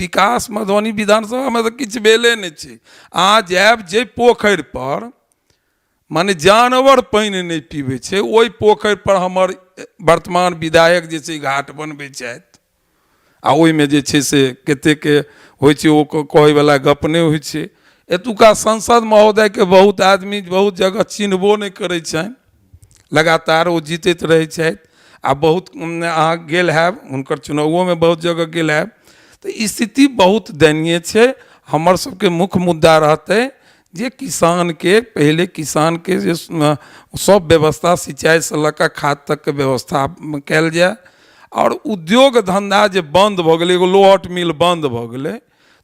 विकास मधुबनी विधानसभा में तो किछु भेले नहीं छै। अहाँ जायब जे पोखरि पर माने जानवर पानि नहीं पीबे छै, ओहि पोखरि पर हमर वर्तमान विधायक जे छै घाट बनबै छथि, आ ओहिमे जे छै से कतेक होइ छै, ओ कहैवला गप नहि होइ छै। एतुका सांसद महोदय के बहुत आदमी बहुत जगह चिन्हबो नहीं करै छनि, लगातार वो जीतैत रहै छथि। आ बहुत अहाँ गेल हैब हुनकर चुनावों में बहुत जगह गेल हैब, तो स्थिति बहुत दयनीय छै। हमर सबके मुख्य मुद्दा रहते जे किसान के पहले किसान के जे सब व्यवस्था सिंचाई से लऽ खाद तक के व्यवस्था कल जाए, और उद्योग धंधा जे बंद भ गेलै, एगो लोहट मिल बंद भ गेलै,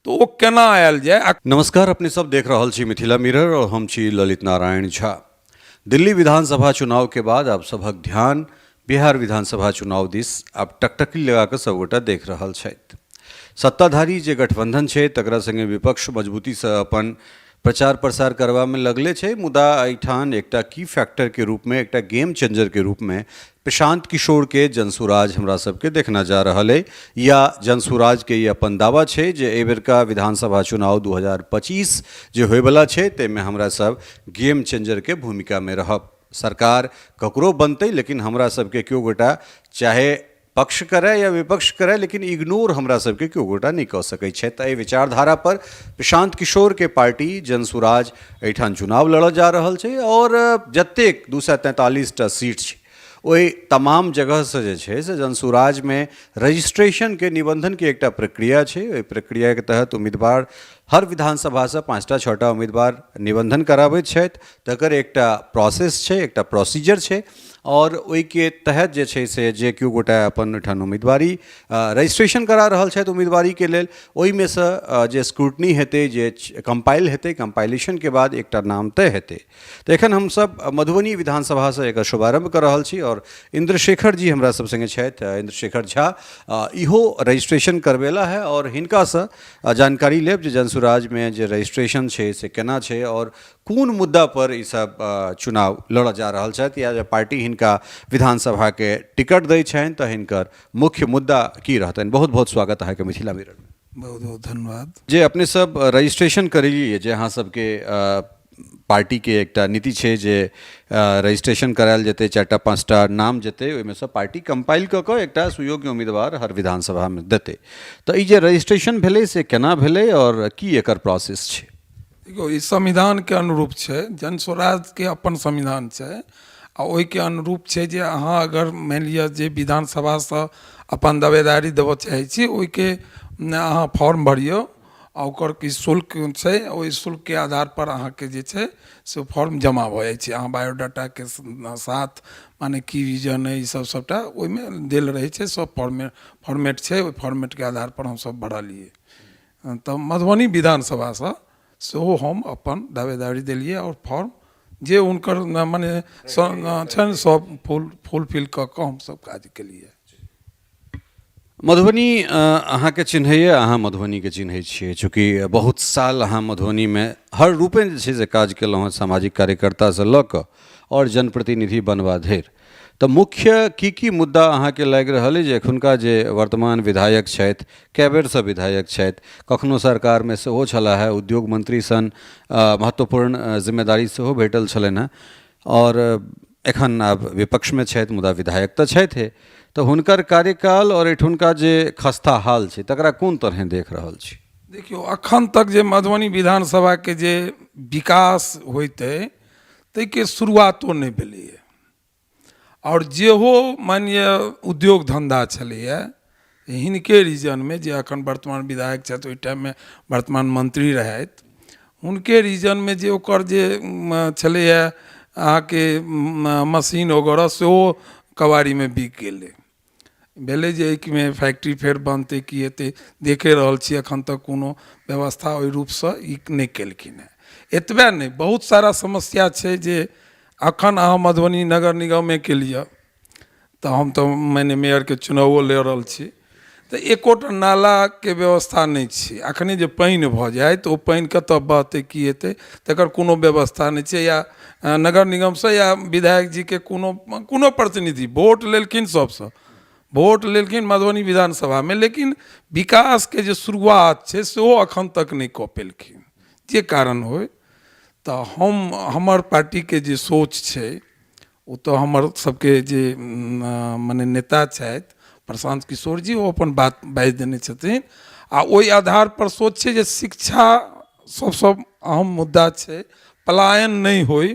तो वो केना आयल जाए। नमस्कार, अपने सब देख रहल छी मिथिला मिरर और हम छी ललित नारायण झा। दिल्ली विधानसभा चुनाव के बाद आप सबक ध्यान बिहार विधानसभा चुनाव दिस आब टकटकी लगा कऽ सबगोटा देख रहल छथि। सत्ताधारी जे गठबंधन छै तकरा संगे विपक्ष मजबूती से अपन प्रचार प्रसार करवा में लगले छै, मुदा एहिठाम एकटा की फैक्टर के रूप में, एकटा गेम चेंजर के रूप में प्रशांत किशोर के जनसुराज हमरा सबके देखना जा रहा है, या जनसुराज के ये अपन दावा छै जे एहि बेरका विधानसभा चुनाव 2025 जे होयवला छै ताहिमे हमरा सब गेम चेंजर के भूमिका में रहब। सरकार ककरो बनते, लेकिन हमरा सबके क्यों गोटा चाहे पक्ष करे या विपक्ष करे, लेकिन इग्नोर हमरा सबके क्यों गोटा नहीं कह सकै छै। तऽ एहि विचारधारा पर प्रशांत किशोर के पार्टी जनसुराज एहिठाम चुनाव लड़ऽ जा रहल छै, और जतेक 243टा सीट छै ओहि तमाम जगह से जे छै से जनसुराज में रजिस्ट्रेशन के निबंधन के एकटा प्रक्रिया छै। ओहि प्रक्रिया के तहत उम्मीदवार हर विधानसभा से 5टा 6टा उम्मीदवार निबंधन कराबैत छथि, तकर एकटा प्रोसेस छै, एकटा प्रोसीजर छै, और ओहि के तहत जे छै से जे केओ गोटा अपन ओहिठाम उम्मीदवारी रजिस्ट्रेशन करा रहल छथि उम्मीदवारी के लेल, ओहिमे से जे स्क्रूटनी हेतै, जे कंपाइल हेतै, कंपाइलेशन के बाद एकटा नाम तय हेतै। तऽ एखन हमसब मधुबनी विधानसभा से एकर शुभारंभ कर रहल छी, और इंद्रशेखर जी हमरा सब संगे छथि, इंद्रशेखर झा इहो रजिस्ट्रेशन करवेला है, और हिनका से जानकारी लेब जे जनसुराज में जे रजिस्ट्रेशन छै से केना छै, और कोन मुद्दा पर ई सब चुनाव लड़ऽ जा रहल छथि, या जे पार्टी हिनका विधानसभा के टिकट दै छनि तऽ हिनकर मुख्य मुद्दा की रहतनि। बहुत बहुत स्वागत अहाँके मिथिला मिरर में। बहुत बहुत धन्यवाद। जे अपने सब रजिस्ट्रेशन करेलिए, जे अहाँ सबके पार्टी के एकटा नीति छै जे रजिस्ट्रेशन करायल जेतै, 4टा 5टा नाम जेतै, ओहिमे से पार्टी कंपाइल कऽ कऽ एकटा सुयोग्य उम्मीदवार हर विधानसभा में देतै। तऽ ई जे रजिस्ट्रेशन भेलै से केना भेलै, और की एकर प्रोसेस छै? देखियौ, ई संविधान के अनुरूप छै, जनस्वराज के अपन संविधान छै, आ ओहि के अनुरूप छै जे अहाँ अगर मान लिअ जे विधानसभा से अपन दावेदारी देबऽ चाहै छी, ओहि के अहाँ फॉर्म भरियौ, आ ओकर की शुल्क छै, ओहि शुल्क के आधार पर अहाँ के जे छै से फॉर्म जमा भऽ जाइ छै। अहाँ बायोडाटा के साथ माने की रीजन है, ई सब सबटा ओहिमे देल रहै छै, सब फॉर्मेट छै, ओहि फॉर्मेट के आधार पर हम सब भरलियै। तऽ मधुबनी विधानसभा से सेहो हम अपन दावेदारी देलिए, और फॉर्म जे उनकर माने छनि सब फुलफिल कऽ कऽ हम सब काज केलिए। मधुबनी अहाँ के चिन्हैया, अहाँ मधुबनी के चिन्है छियै, चूँकि बहुत साल अहाँ मधुबनी में हर रूपे जे छै से काज केलहुँ हँ, सामाजिक कार्यकर्ता से लऽ कऽ और जनप्रतिनिधि बनवा धरि। तऽ मुख्य की मुद्दा अहाँ के लागि रहल अइ जे एखुनका जे वर्तमान विधायक छथि, कए बेरसँ विधायक छथि, कखनो सरकार में सेहो छलाह है, उद्योग मंत्री सन महत्वपूर्ण जिम्मेदारी सेहो भेटल छलनि हैं, और एखन आब विपक्ष में छथि, मुदा विधायक तऽ छथि। तऽ हुनकर कार्यकाल और एठुनका जे खस्ता हाल छै तकरा कोन तरह देख रहल छी? देखियौ, अखन तक जे मधुबनी विधानसभा के जे विकास होइतै ताहि के शुरुआतो नहीं भेलैए, और जेहो मानिए उद्योग धंधा छलैए हिनके रीजन में, जे अखन वर्तमान विधायक छथि, ओहि टाइम में वर्तमान मंत्री रहथि, हुनके रीजन में जे ओकर जे छलैए अहाँके मशीन वगैरह सेहो कबाड़ी में बिक गेलै। भेलै जे एहिमे फैक्ट्री फेर बनतै कि हेतै, देखे रहल छी एखन तक कोनो व्यवस्था ओहि रूपसँ ई नहि केलखिन हैं। एतबे नहीं, बहुत सारा समस्या छै जे अखन अहाँ मधुबनी नगर निगमे के लिए तऽ हम तऽ मैंने मेयर के चुनावो ले रहल छी, तऽ एकोटा नाला के व्यवस्था नहीं छै। अखने जे पानि भऽ जाय तऽ ओ पानि कतऽ बहतै की हेतै तकर कोनो व्यवस्था नहीं छै, या नगर निगम से या विधायक जी के कोनो प्रतिनिधि वोट लेलखिन सबसँ, वोट लेलखिन मधुबनी विधानसभा में, लेकिन विकास के जे शुरुआत छै सेहो अखन तक नहीं कऽ पेलखिन। जे कारण होय तऽ हमर पार्टी के जे सोच छै ओ तऽ हमर सबके जे मने नेता छथि प्रशांत किशोर जी, ओ अपन बात बाजि देने छथिन। आ ओहि आधार पर सोच छै जे शिक्षा सबसँ अहम मुद्दा छै, पलायन नहीं होय।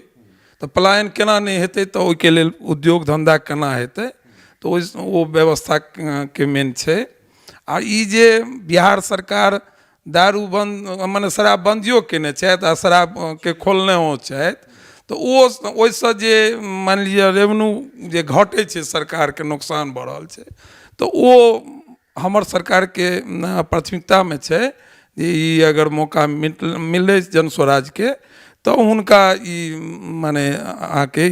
तऽ पलायन केना नहीं हेतै तऽ ओहिके लेल उद्योग धंधा केना हेतै, तऽ ओ व्यवस्था के मेन छै। आ ई जे बिहार सरकार दारू बंद मने शराबबंदियो केने छथि आ शराब के खोलनेओ छथि, तऽ ओहिसँ जे मानि लिअ रेवेन्यू जे घटै छै, सरकारके नोकसान भऽ रहल छै, तऽ ओ हमर सरकारके प्राथमिकतामे छै जे ई अगर मौका मिलै जन स्वराजके तऽ हुनका ई माने अहाँके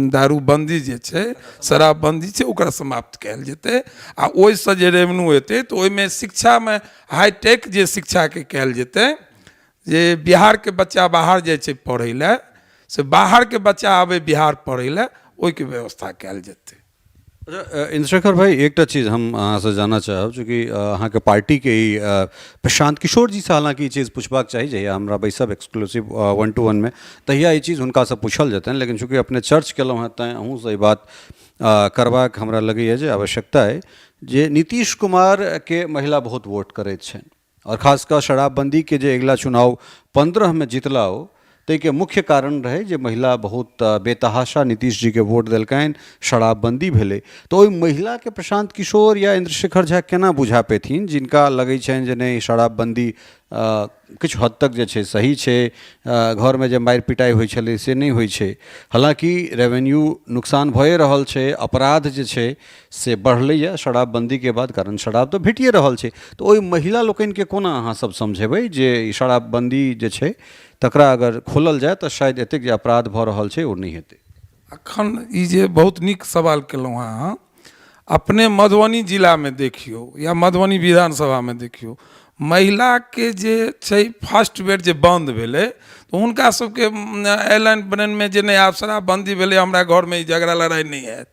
दारूबंदी जे छै, शराबबंदी छै, ओकरा समाप्त कयल जेतै। आ ओहिसँ जे रेवेन्यू एतै तऽ ओहिमे शिक्षामे हाईटेक जे शिक्षाके कयल जेतै, जे बिहारके बच्चा बाहर जाइ छै पढ़ै लए, से बाहरके बच्चा आबै बिहार पढ़ै लए, ओहिके व्यवस्था कयल जेतै। अच्छा इंद्रशेखर भाई, एकटा चीज हम अहाँसँ जानना चाहब, चूँकि अहाँके पार्टीके ही प्रशांत किशोर जी से हालांकि ई चीज पूछबाक चाही, जहिया हमरा बैसब एक्सक्लूसिव 1-to-1 में, तहिया ई चीज हुनकासँ पूछल जेतनि। लेकिन चूँकि अपने चर्च केलहुँ हेँ तैँ अहूँसँ ई बात करबाक हमरा लगैए जे आवश्यकता अइ जे नीतीश कुमारके महिला बहुत वोट करैत छनि, और खासकऽ शराबबंदीके जे अगिला चुनाव 15 में जितला ओ, ताहिके मुख्य कारण रहे जे महिला बहुत बेतहाशा नीतीश जी के वोट देलकनि, शराबबंदी भेलै। तऽ ओहि महिलाके प्रशांत किशोर या इंद्रशेखर झा केना बुझा पेथिन, जिनका लगै छनि जे नहि शराबबंदी किछु हद तक जे छै सही छै, घरमे जे मारि पिटाई होइ छलै से नहीं होइ छै, हालांकि रेवेन्यू नुकसान भए रहल छै, अपराध जे छै से बढ़लैए शराबबंदीके बाद, कारण शराब तऽ भेटिए रहल छै। तऽ ओहि महिला लोकनिके कोना अहाँ सब समझेबै जे ई शराबबंदी जे छै तकरा अगर खोलल जाए तऽ शायद एतेक जे अपराध भऽ रहल छै ओ नहीं हेतै। अखन ई जे बहुत नीक सवाल केलहुँ हँ अहाँ, अपने मधुबनी जिलामे देखियौ या मधुबनी विधानसभामे देखियौ, महिलाके जे छै फर्स्ट बेर जे बन्द भेलै तऽ हुनका सबके एलाइन ब्रेनमे जे नहि आब शराबबंदी भेलै, हमरा घरमे ई झगड़ा लड़ाइ नहीं हैत।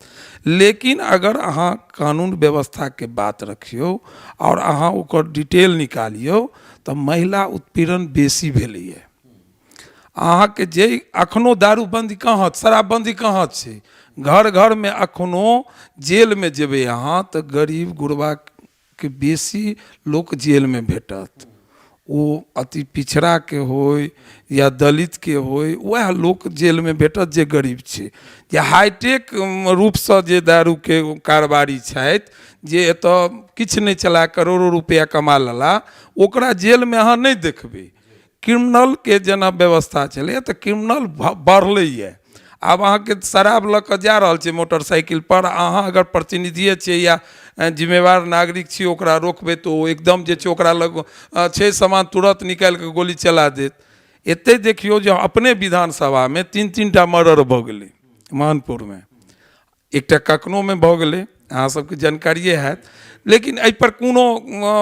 लेकिन अगर अहाँ कानून व्यवस्थाके बात रखियौ और अहाँ ओकर डिटेल निकालियौ तऽ महिला उत्पीड़न बेसी भेलैए। अहाँके जे अखनो दारूबंदी कहाँ, शराबबंदी कहाँ छै, घर घरमे अखनो जेलमे जेबै अहाँ तऽ गरीब गुरबाके बेसी लोक जेलमे भेटत। ओ अति पिछड़ाके होय या दलितके होय, वएह लोक जेलमे भेटत जे गरीब छै। जे हाईटेक रूपसँ जे दारूके कारोबारी छथि, जे एतऽ किछु नहीं चला करोड़ों रुपया कमा लेला, ओकरा जेलमे अहाँ नहीं देखबै। क्रिमिनल के जेना व्यवस्था छलै तऽ क्रिमिनल बढ़लैए। आब अहाँके शराब लऽ कऽ जा रहल छै मोटरसाइकिल पर, अहाँ अगर प्रतिनिधिये छियै या जिम्मेवार नागरिक छियै, ओकरा रोकबै तऽ ओ एकदम जे छै ओकरा लग छै सामान तुरंत निकालि कऽ गोली चला देत। एते देखियौ जे अपने विधानसभामे 3-3 टा मर्डर भऽ गेलै महानपुरमे, एकटा कखनोमे भऽ गेलै, अहाँ सबके जानकारिए हैत। लेकिन एहि पर कोनो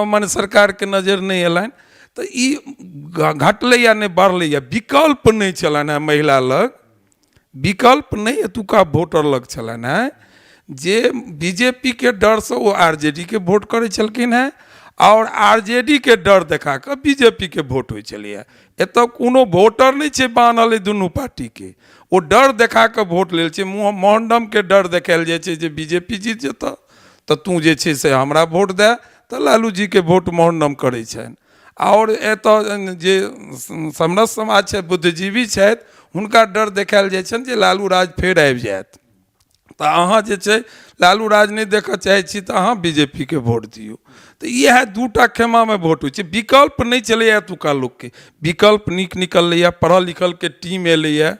मने सरकारके नजर नहीं एलनि। तऽ ई घटलै या नहीं बढ़लै, या विकल्प नहीं छलनि हैं महिला लग, विकल्प नहीं एतुका वोटर लग छलनि हैं, जे बीजेपी के डर से वो आरजेडी के वोट करै छलखिन हैं, और आरजेडी के डर देखा कऽ बीजेपी के वोट होइ छलैए। एतऽ कोनो वोटर नहीं छै बान्हल अइ दुनू पार्टी के, ओ डर देखा कऽ वोट लेल छै। मोहनडम के डर देखायल जाइ छै जे बीजेपी जीत जेतऽ तऽ तू जे छै से हमरा वोट दे, तऽ लालू जी के वोट मोहनडम करै छनि। और एतऽ जे समरस समाज छै, बुद्धिजीवी छथि, हुनका डर देखायल जाइ छनि जे लालू राज फेर आबि जायत, तऽ अहाँ जे छै लालू राज नहीं देखऽ चाहै छी तऽ अहाँ बीजेपी के वोट दियौ। तऽ इएह दूटा खेमामे वोट होइ छै, विकल्प नहीं छलैए एतुका लोकके। विकल्प नीक निकललैए, पढ़ल लिखल के टीम एलैए,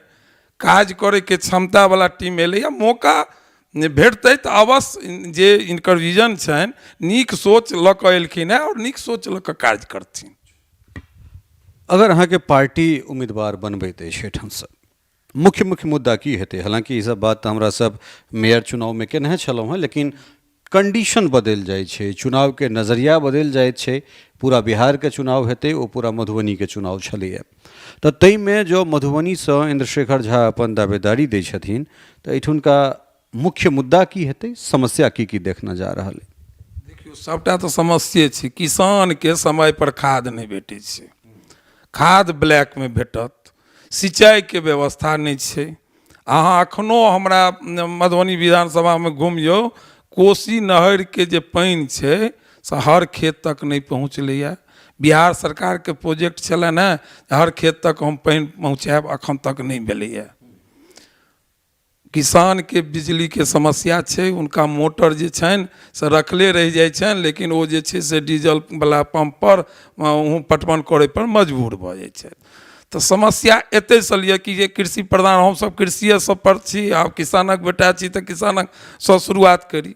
काज करैके क्षमता वाला टीम एलैए। मौका भेटतै तऽ अवश्य जे इनकर विजन छनि, नीक सोच लऽ कऽ एलखिन हैं और नीक सोच लऽ कऽ काज करथिन। अगर अहाँके पार्टी उम्मीदवार बनबैत अछि एहिठामसँ, मुख्य मुद्दा की हेतै? हालांकि ई सब बात तऽ हमरा सब मेयर चुनावमे केने छलहुँ हैं, लेकिन कंडीशन बदलि जाइ छै, चुनावके नजरिया बदलि जाइत छै। पूरा बिहारके चुनाव हेतै, ओ पूरा मधुबनीके चुनाव छलैए। तऽ ताहिमे जो मधुबनीसँ इंद्रशेखर झा अपन दावेदारी दै छथिन तऽ एहिठुनका मुख्य मुद्दा की हेतै, समस्या की देखना जा रहल है? देखियौ, सबटा तऽ समस्ये छै। किसानके समयपर खाद नहि भेटै छै, खाद ब्लैकमे भेटत, सिंचाइके व्यवस्था नहि छै। अहाँ एखनो हमरा मधुबनी विधानसभामे घुमियौ, कोसी नहरके जे पानि छै से हर खेत तक नहीं पहुँचलैए। बिहार सरकारके प्रोजेक्ट छलनि हेँ हर खेत तक हम पानि पहुँचाएब, अखन तक नहीं भेलैए। किसानके बिजलीके समस्या छै, उनका मोटर जे छनि से रखले रहि जाइ छनि, लेकिन ओ जे छै से डीजलवला पम्पपर पटवन करय पर मजबूर भऽ जाइ छथि। तऽ समस्या एतयसँ लिअ कि जे कृषि प्रधान, हमसभ कृषिए सब पर छी, आब किसानक बेटा छी तऽ किसानकसँ शुरुआत करी।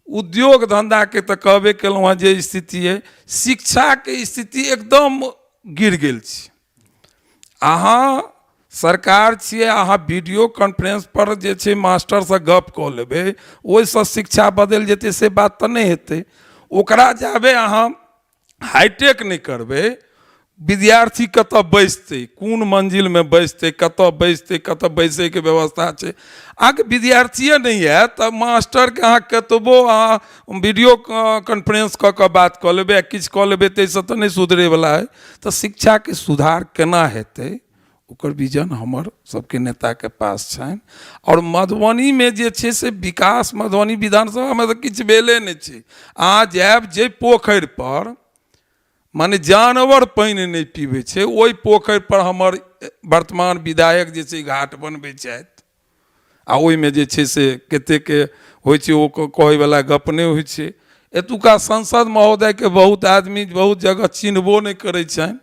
उद्योग धंधाके तऽ कहबे केलहुँ हँ जे स्थिति अइ, शिक्षाके स्थिति एकदम गिर गेल छै। अहाँ सरकार छियै, अहाँ वीडियो कॉन्फ्रेंस पर जे छै मास्टरसँ गप कऽ लेबै, ओहिसँ शिक्षा बदलि जेतै से बात तऽ नहि हेतै। ओकरा जाबे अहाँ हाईटेक नहीं करबै, विद्यार्थी कतऽ बैसतै, कोन मंजिलमे बैसतै, कतऽ बैसतै, कतऽ बैसैके व्यवस्था छै। अहाँके विद्यार्थिए नहीं है तऽ मास्टरके अहाँ कतबो अहाँ वीडियो कॉन्फ्रेंस कऽ कऽ बात कऽ लेबै, किछु कऽ लेबै, ताहिसँ तऽ नहीं सुधरैवला है। तऽ शिक्षाके सुधार केना हेतै, ओकर विजन हमर सबके नेताके पास छनि। और मधुबनीमे जे छै से विकास, मधुबनी विधानसभामे तऽ किछु भेले नहि छै। अहाँ जायब जे पोखरि पर माने जानवर पानि नहीं पीबै छै, ओहि पोखरि पर हमर वर्तमान विधायक जे छै घाट बनबै छथि, आ ओहिमे जे छै से कतेकके होइ छै, ओ कहैवला गप नहि होइ छै। एतुका सांसद महोदयके बहुत आदमी बहुत जगह चिन्हबो नहीं करै छनि,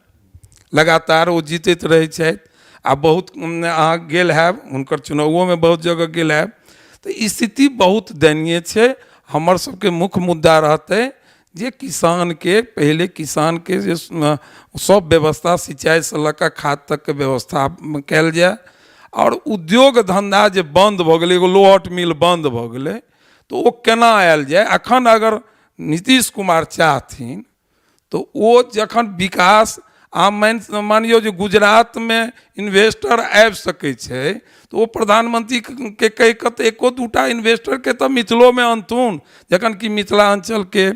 लगातार ओ जीतैत रहै छथि। आ बहुत अहाँ गेल हैब, हुनकर चुनावोमे बहुत जगह गेल हैब, तऽ स्थिति बहुत दयनीय छै। हमर सबके मुख्य मुद्दा रहतै जे किसानके पहले, किसानके जे सब व्यवस्था सिंचाई से लऽ कऽ खाद तक के व्यवस्था कयल जाए। और उद्योग धंधा जे बंद भऽ गेलै, एगो लोहट मिल बंद भऽ गेलै, तऽ ओ केना आयल जाए। अखन अगर नीतीश कुमार चाहथिन तऽ ओ जखन विकास, आब मानियो जे गुजरातमे इन्वेस्टर आबि सकै छै, तऽ ओ प्रधानमंत्रीके कहि कऽ तऽ एको दूटा इन्वेस्टरके तऽ मिथिलोमे अनथुन, जखन कि मिथिलांचलके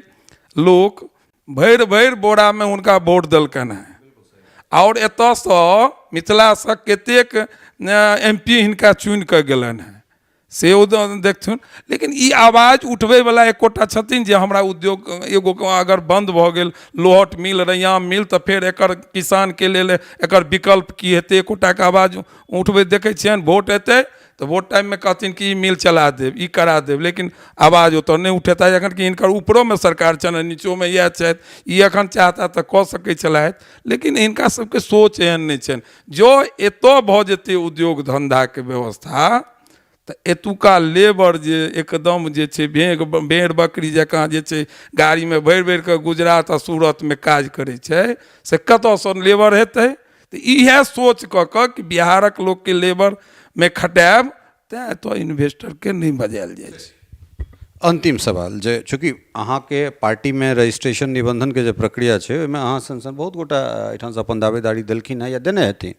लोक भरि भरि बोरामे हुनका वोट देलकनि हेँ। और एतयसँ मिथिलासँ कतेक MP हिनका चुनि कऽ गेलनि हेँ से ओ देखथुन। लेकिन ई आवाज उठबैवला एकोटा छथिन जे हमरा उद्योग एगो अगर बंद भऽ गेल लोहट मिल, रैयाम मिल, तऽ फेर एकर किसानके लेल एकर विकल्प की हेतै, एकोटाके आवाज उठबैत देखै छियनि। वोट एतै तऽ वोट टाइममे कहथिन कि ई मिल चला देब, ई करा देब, लेकिन आवाज ओतऽ नहीं उठेता। जखन कि हिनकर ऊपरोमे सरकार छनि, नीचोमे इएह छथि, ई एखन चाहता तऽ कऽ सकै छलथि, लेकिन हिनका सबके सोच एहन नहीं छनि। जो एतऽ भऽ जेतै उद्योग धंधाके व्यवस्था, तऽ एतुका लेबर जे एकदम जे छै भेड़ बकरी जकाँ जे छै गाड़ीमे भरि भरि कऽ गुजरात आ सूरतमे काज करै छै, से कतऽसँ लेबर हेतै। तऽ इएह सोच कऽ कऽ कि बिहारक लोकके लेबरमे खटाएब, तेँ एतऽ इन्वेस्टरके नहीं बजायल जाइ छै। अंतिम सवाल, जे चूँकि अहाँके पार्टीमे रजिस्ट्रेशन निबंधनके जे प्रक्रिया छै, ओहिमे अहाँ सन बहुत गोटा एहिठामसँ अपन दावेदारी देलखिन हेँ या देने हेथिन,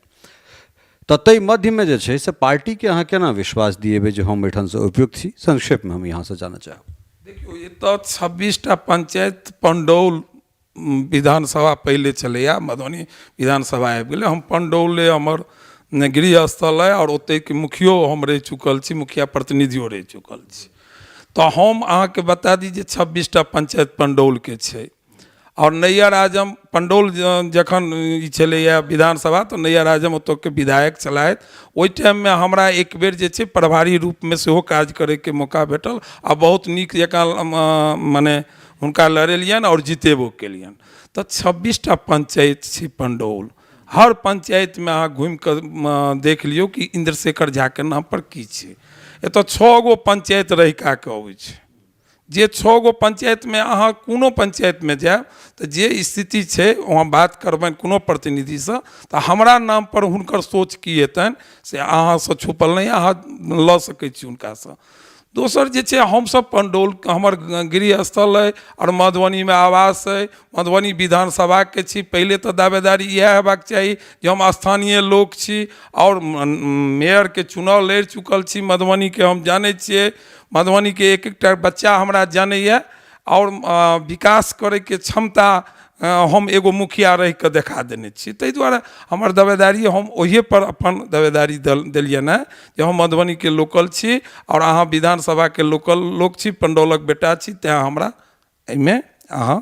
तऽ ताहि मध्यमे जे छै से पार्टीके अहाँ केना विश्वास दिएबै जे हम एहिठामसँ उपयुक्त छी? संक्षेपमे हम यहाँसँ जानऽ चाहब। देखियौ, एतऽ 26टा पंचायत पंडौल विधानसभा पहले छलैया, मधुबनी विधानसभा आबि गेलै। हम पंडौले हमर गृहस्थल अइ, और ओतैके मुखियो हम रहि चुकल छी, मुखिया प्रतिनिधियो रहि चुकल छी। तऽ हम अहाँके बता दी जे 26टा पंचायत पंडौलके छै। और नैयर आजम पंडौल जखन ई छलैया विधानसभा, तऽ नैयर आजम ओतऽके विधायक छलथि। ओहि टाइममे हमरा एक बेर जे छै प्रभारी रूपमे सेहो काज करैके मौका भेटल, आ बहुत नीक जकाँ मने हुनका लड़ेलियनि और जितेबो केलियनि। तऽ 26टा पंचायत छै पंडौल। हर पंचायतमे अहाँ घुमि कऽ देख लियौ कि इंद्रशेखर झाके नाम पर की छै। एतऽ 6 गो पंचायत रहिका के अबै छै। जे 6 गो पंचायतमे अहाँ कोनो पंचायतमे जायब तऽ जे स्थिति छै, वहाँ बात करबनि कोनो प्रतिनिधिसँ, तऽ हमरा नाम पर हुनकर सोच की हेतनि से अहाँसँ छुपल नहीं, अहाँ लऽ सकै छी हुनकासँ। दोसर जे छै हमसब पंडौल हमर गृह स्थल अइ और मधुबनीमे आवास अइ, मधुबनी विधानसभाके छी। पहिले तऽ दावेदारी इएह हेबाक चाही जे हम स्थानीय लोक छी और मेयरके चुनाव लड़ि चुकल छी। मधुबनीके हम जानै छियै, मधुबनीके एक एकटा बच्चा हमरा जानैए और विकास करैके क्षमता हम एगो मुखिया रहि कऽ देखा देने छी। ताहि दुआरे हमर दावेदारी हम ओहिए पर अपन दावेदारी देलियनि हेँ जे हम मधुबनीके लोकल छी और अहाँ विधानसभाके लोकल लोक छी, पंडौलक बेटा छी, तेँ हमरा एहिमे अहाँ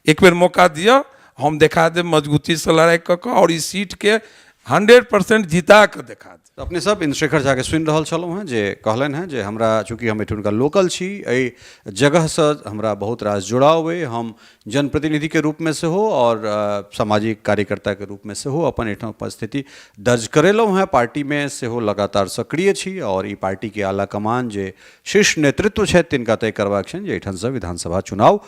एक बेर मौका दिअ, हम देखा देब मजबूतीसँ लड़ाइ कऽ कऽ और ई सीटके 100% जिता कऽ देखा देब। तो अपने सब इंद्रशेखर झा के सुनि रहल छलहुँ हैं जे कहलनि हैं जे हमरा चूँकि हम एठुनका लोकल छी, एहि जगहसँ हमरा बहुत रास जुड़ाव अइ। हम जनप्रतिनिधि के रूप में से हो और सामाजिक कार्यकर्ता के रूप में से हो अपन एठाम उपस्थिति दर्ज करेलहुँ हैं। पार्टी में से हो लगातार सक्रिय छी और ई पार्टी के आला कमान जे शीर्ष नेतृत्व छथि तिनका तय करबाक छनि जे एहिठामसँ विधानसभा चुनाव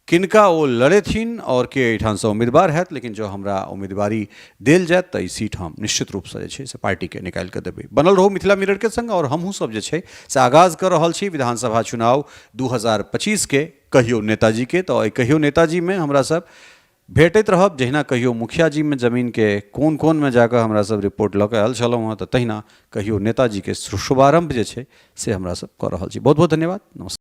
किनका ओ लड़ेथिन और के एहिठामसँ उम्मीदवार हैत। लेकिन जो हमरा उम्मीदवारी देल जायत तऽ ई सीट हम निश्चित रूपसँ जे छै से पार्टीके निकालि कऽ देबै। बनल रहू मिथिला मिरर के संग और हमहूँ सब जे छै से आगाज कर रहल छी विधानसभा चुनाव 2025 के कहियो नेताजी के। तो कहियो नेताजी में हमरा सब भेटैत रहब, जहिना कहियो मुखिया जी में जमीन के कोन कोन में जाकर हमरा सब रिपोर्ट लऽ कऽ आयल छलहुँ हँ, तऽ तहिना कहियो नेताजी के शुभारंभ जे छै से हमरा सब कऽ रहल छी। बहुत बहुत धन्यवाद, नमस्कार।